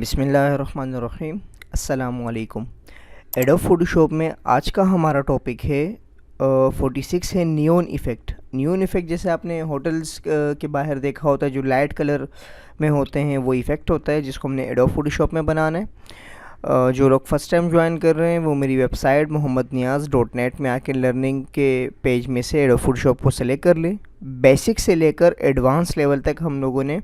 बिस्मिल्लाहिर्रहमानिर्रहीम, अस्सलामुअलैकुम। Adobe Photoshop में आज का हमारा टॉपिक है 46 है नियॉन इफ़ेक्ट। नियॉन इफ़ेक्ट जैसे आपने होटल्स के बाहर देखा होता है, जो लाइट कलर में होते हैं वो इफ़ेक्ट होता है, जिसको हमने एडोब फोटोशॉप में बनाना है। जो लोग फर्स्ट टाइम ज्वाइन कर रहे हैं वो मेरी वेबसाइट mohammedniaz.net में आके लर्निंग के पेज में से एडोब फोटोशॉप को सेलेक्ट कर लें। बेसिक से लेकर एडवांस लेवल तक हम लोगों ने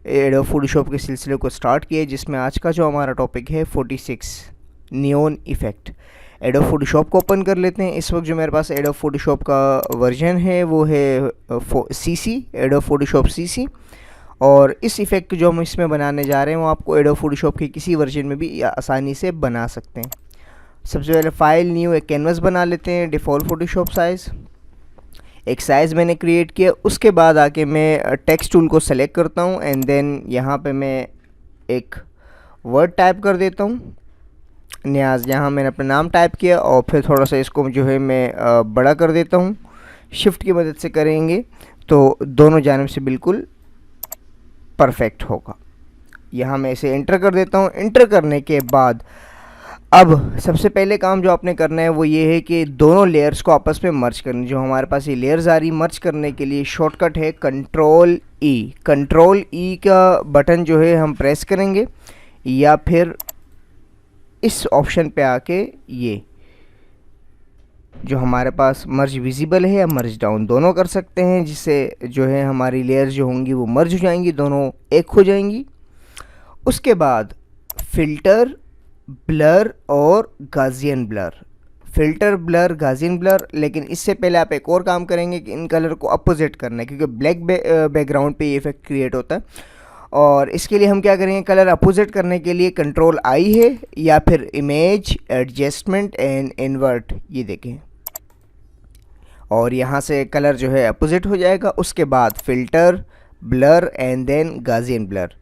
एडोब फोटोशॉप के सिलसिले को स्टार्ट किया, जिसमें आज का जो हमारा टॉपिक है 46 नियॉन इफ़ेक्ट। एडोब फोटोशॉप को ओपन कर लेते हैं। इस वक्त जो मेरे पास एडोब फोटोशॉप का वर्जन है वो है CC, एडोब फोटोशॉप CC। और इस इफ़ेक्ट जो हम इसमें बनाने जा रहे हैं वो आपको एडोब फोटोशॉप के किसी वर्जन में भी आसानी से बना सकते हैं। सबसे पहले फ़ाइल न्यू एक कैनवस बना लेते हैं, डिफ़ॉल्ट फोटोशॉप साइज़। एक साइज़ मैंने क्रिएट किया, उसके बाद आके मैं टेक्स्ट टूल को सेलेक्ट करता हूँ एंड देन यहाँ पे मैं एक वर्ड टाइप कर देता हूँ, नियाज़। यहाँ मैंने अपना नाम टाइप किया और फिर थोड़ा सा इसको जो है मैं बड़ा कर देता हूँ। शिफ्ट की मदद से करेंगे तो दोनों जानिब से बिल्कुल परफेक्ट होगा। यहाँ मैं इसे एंटर कर देता हूँ। एंटर करने के बाद अब सबसे पहले काम जो आपने करना है वो ये है कि दोनों लेयर्स को आपस में मर्ज करनी। जो हमारे पास ये लेयर्स आ रही, मर्ज करने के लिए शॉर्टकट है कंट्रोल ई। कंट्रोल ई का बटन जो है हम प्रेस करेंगे या फिर इस ऑप्शन पे आके ये जो हमारे पास मर्ज विजिबल है या मर्ज डाउन दोनों कर सकते हैं, जिससे जो है हमारी लेयर्स जो होंगी वो मर्ज हो जाएंगी, दोनों एक हो जाएंगी। उसके बाद फ़िल्टर, ब्लर और Gaussian blur. Filter, blur, Gaussian blur. लेकिन इससे पहले आप एक और काम करेंगे कि इन कलर को अपोजिट करना है, क्योंकि ब्लैक बैकग्राउंड पे ये इफेक्ट क्रिएट होता है। और इसके लिए हम क्या करेंगे, कलर अपोजिट करने के लिए कंट्रोल आई है या फिर इमेज, एडजस्टमेंट एंड इन्वर्ट, ये देखें, और यहाँ से कलर जो है अपोजिट हो जाएगा। उसके बाद filter, blur and then Gaussian blur.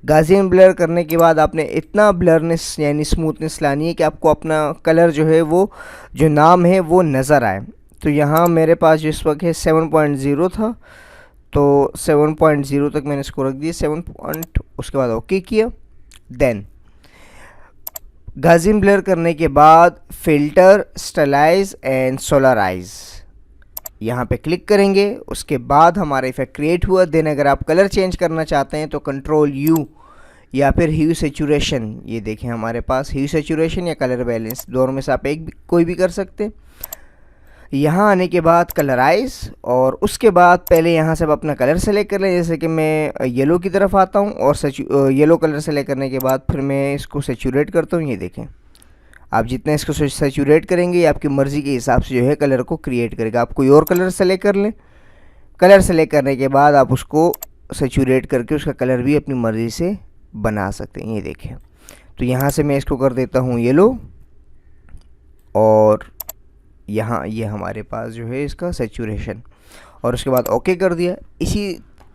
Gaussian blur करने के बाद आपने इतना ब्लरनेस यानी स्मूथनेस लानी है कि आपको अपना कलर जो है वो जो नाम है वो नज़र आए। तो यहाँ मेरे पास जिस वक्त है 7.0 था, तो 7.0 तक मैंने इसको रख दिया, 7. उसके बाद ओके किया। देन गाजियन ब्लर करने के बाद फ़िल्टर, स्टाइलाइज एंड सोलराइज, यहाँ पे क्लिक करेंगे। उसके बाद हमारा इफेक्ट क्रिएट हुआ। देन अगर आप कलर चेंज करना चाहते हैं तो कंट्रोल यू या फिर ह्यू सैचुरेशन, ये देखें हमारे पास ह्यू सैचुरेशन या कलर बैलेंस, दोनों में से आप कोई भी कर सकते हैं। यहाँ आने के बाद कलराइज, और उसके बाद पहले यहाँ से आप अपना कलर सेलेक्ट कर लें। जैसे कि मैं येलो की तरफ आता हूँ और येलो कलर सेलेक्ट करने के बाद फिर मैं इसको सैचुरेट करता हूँ। ये देखें, आप जितना इसको सैचुरेट करेंगे ये आपकी मर्ज़ी के हिसाब से जो है कलर को क्रिएट करेगा। आप कोई और कलर सेलेक्ट कर लें। कलर सेलेक्ट करने के बाद आप उसको सैचुरेट करके उसका कलर भी अपनी मर्ज़ी से बना सकते हैं। ये देखें, तो यहाँ से मैं इसको कर देता हूँ येलो, और यहाँ ये हमारे पास जो है इसका सैचुरेशन, और उसके बाद ओके कर दिया।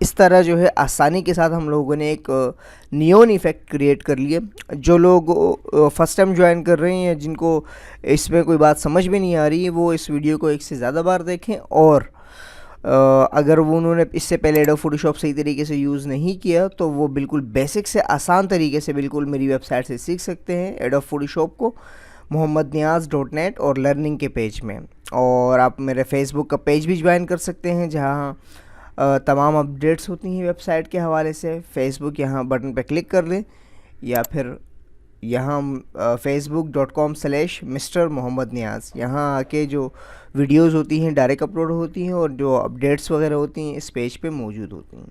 इस तरह जो है आसानी के साथ हम लोगों ने एक नियॉन इफ़ेक्ट क्रिएट कर लिए। जो लोग फर्स्ट टाइम ज्वाइन कर रहे हैं, जिनको इसमें कोई बात समझ में नहीं आ रही है, वो इस वीडियो को एक से ज़्यादा बार देखें। और अगर वो उन्होंने इससे पहले एडोब फोटोशॉप सही तरीके से यूज़ नहीं किया तो वो बिल्कुल बेसिक से आसान तरीके से बिल्कुल मेरी वेबसाइट से सीख सकते हैं एडोब फोटोशॉप को mohammedniaz.net और लर्निंग के पेज में। और आप मेरे फेसबुक का पेज भी ज्वाइन कर सकते हैं, जहाँ तमाम अपडेट्स होती हैं वेबसाइट के हवाले से। फेसबुक यहाँ बटन पे क्लिक कर लें या फिर यहाँ facebook.com/Mr. मोहम्मद नियाज़, यहाँ आके जो वीडियोस होती हैं डायरेक्ट अपलोड होती हैं और जो अपडेट्स वगैरह होती हैं इस पेज पे मौजूद होती हैं।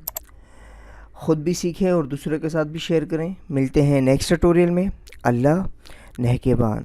ख़ुद भी सीखें और दूसरों के साथ भी शेयर करें। मिलते हैं नेक्स्ट ट्यूटोरियल में। अल्लाह नेहकेबान।